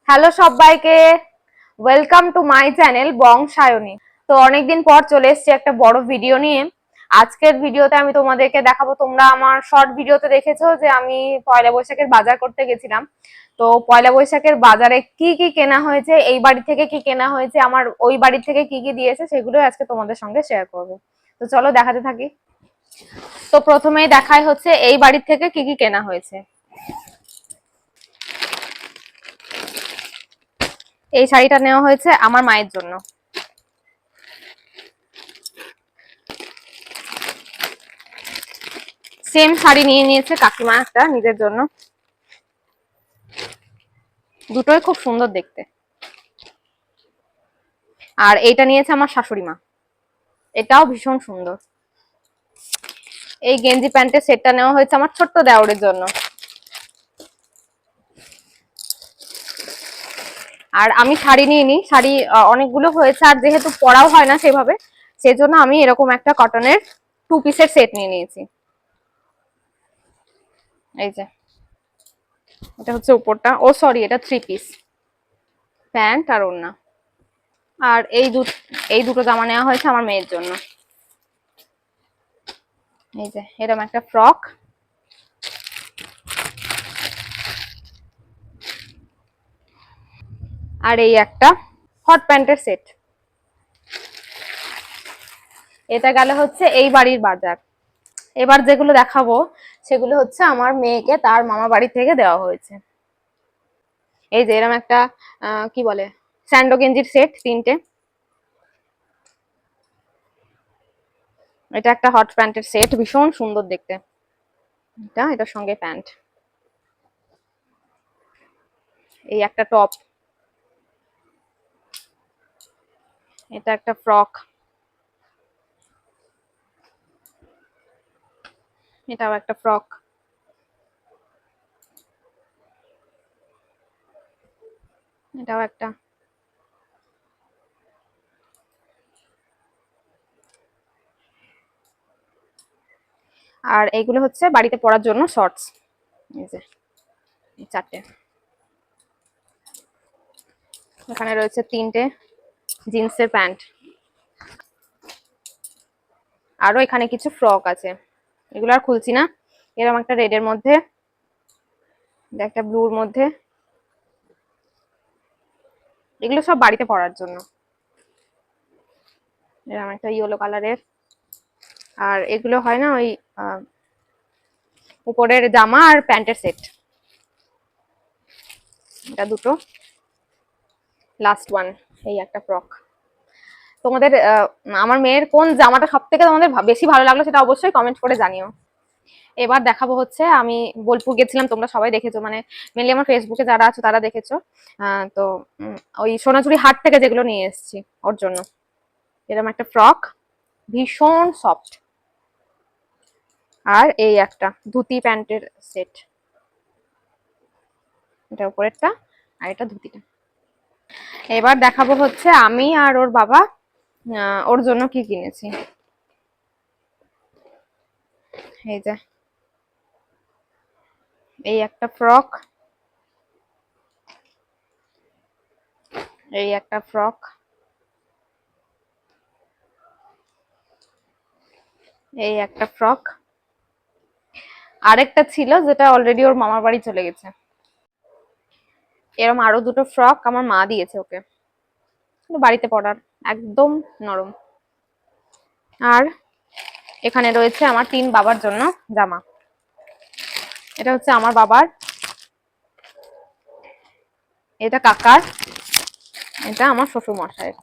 Hello সবাইকে, welcome to my channel বংশায়নী। তো অনেকদিন পর চলে এসেছি একটা বড় ভিডিও নিয়ে। আজকের ভিডিওতে আমি তোমাদেরকে দেখাবো, তোমরা আমার শর্ট ভিডিওতে দেখেছো যে আমি পয়লা বৈশাখের বাজার করতে গেছিলাম। তো পয়লা বৈশাখের বাজারে কি কি কেনা হয়েছে, এই বাড়ি থেকে কি কেনা হয়েছে, আমার ওই বাড়ি থেকে কি কি দিয়েছে, সেগুলো আজকে তোমাদের সঙ্গে শেয়ার করব। তো চলো দেখাতে থাকি। তো প্রথমেই দেখাই হচ্ছে এই বাড়ি থেকে কি কি কেনা হয়েছে। এই শাড়িটা নেওয়া হয়েছে আমার মায়ের জন্য। সেম শাড়ি নিয়ে নিয়েছে কাকিমা একটা নিজের জন্য। দুটোই খুব সুন্দর দেখতে। আর এইটা নিয়েছে আমার শাশুড়ি মা, এটাও ভীষণ সুন্দর। এই গেঞ্জি প্যান্টের সেটটা নেওয়া হয়েছে আমার ছোট্ট দেওরের জন্য। আর আমি শাড়ি নিয়ে নিই, শাড়ি অনেকগুলো হয়েছে, আর যেহেতু পরাও হয় না সেভাবে, সেজন্য আমি এরকম একটা কটনের 2 পিসের সেট নিয়ে নিয়েছি। এই যে এটা হচ্ছে উপরটা, ও সরি এটা 3 পিস, প্যান্ট আর ওড়না। আর এই দুটো জামা নেওয়া হয়েছে আমার মেয়ের জন্য। এই যে এরকম একটা ফ্রক, আর এই একটা হট প্যান্টের সেট। এটা গেল হচ্ছে এই বাড়ির বাজার। এবার যেগুলো দেখাবো সেগুলো হচ্ছে আমার মেয়েকে তার মামা বাড়ি থেকে দেওয়া হয়েছে। এই যে এরকম একটা কি বলে, স্যান্ডো গেঞ্জির সেট 3টে। এটা একটা হট প্যান্টের সেট, ভীষণ সুন্দর দেখতে। এটার সঙ্গে প্যান্ট। এই একটা টপ, এটা একটা ফ্রক, এটাও একটা ফ্রক, এটাও একটা। আর এইগুলো হচ্ছে বাড়িতে পরার জন্য শর্টস। এই যে 4টে। এখানে রয়েছে 3টে জিন্সের প্যান্ট। আরো এখানে কিছু ফ্রক আছে, এগুলো আর খুলছি না। এরকম একটা রেডের মধ্যে, একটা ব্লুর মধ্যে, এগুলো সব বাড়িতে পরার জন্য। এরকম একটা ইয়েলো কালারের। আর এগুলো হয় না ওই উপরের জামা আর প্যান্টের সেট। এটা দুটো, লাস্ট ওয়ান। এই একটা ফ্রক। তোমাদের আমার মেয়ের কোন জামাটা সব থেকে তোমাদের বেশি ভালো লাগলো সেটা অবশ্যই কমেন্ট করে জানিও। এবার দেখাবো হচ্ছে আমি বোলপুর গেছিলাম, তোমরা সবাই দেখেছো, মানে মেনলি আমার ফেসবুকে যারা আছো তারা দেখেছো। তো ওই সোনাঝুরি হাট থেকে যেগুলো নিয়ে এসেছি ওর জন্য। এরকম একটা ফ্রক, ভীষণ সফট। আর এই একটা ধুতি প্যান্টের সেট, এটা উপরেরটা আর এটা ধুতিটা। এবার দেখাবো হচ্ছে আমি আর ওর বাবা ওর জন্য কি কিনেছি। এই যে এই একটা ফ্রক, এই একটা ফ্রক, এই একটা ফ্রক, আরেকটা ছিল যেটা অলরেডি ওর মামার বাড়ি চলে গেছে। এরকম আরো দুটো ফ্রক আমার মা দিয়েছে ওকে, বাড়িতে পরার, একদম নরম। আর এখানে রয়েছে আমার 3 বাবার জন্য জামা। এটা হচ্ছে আমার বাবার, এটা কাকার, এটা আমার শ্বশুর মশাইয়ের।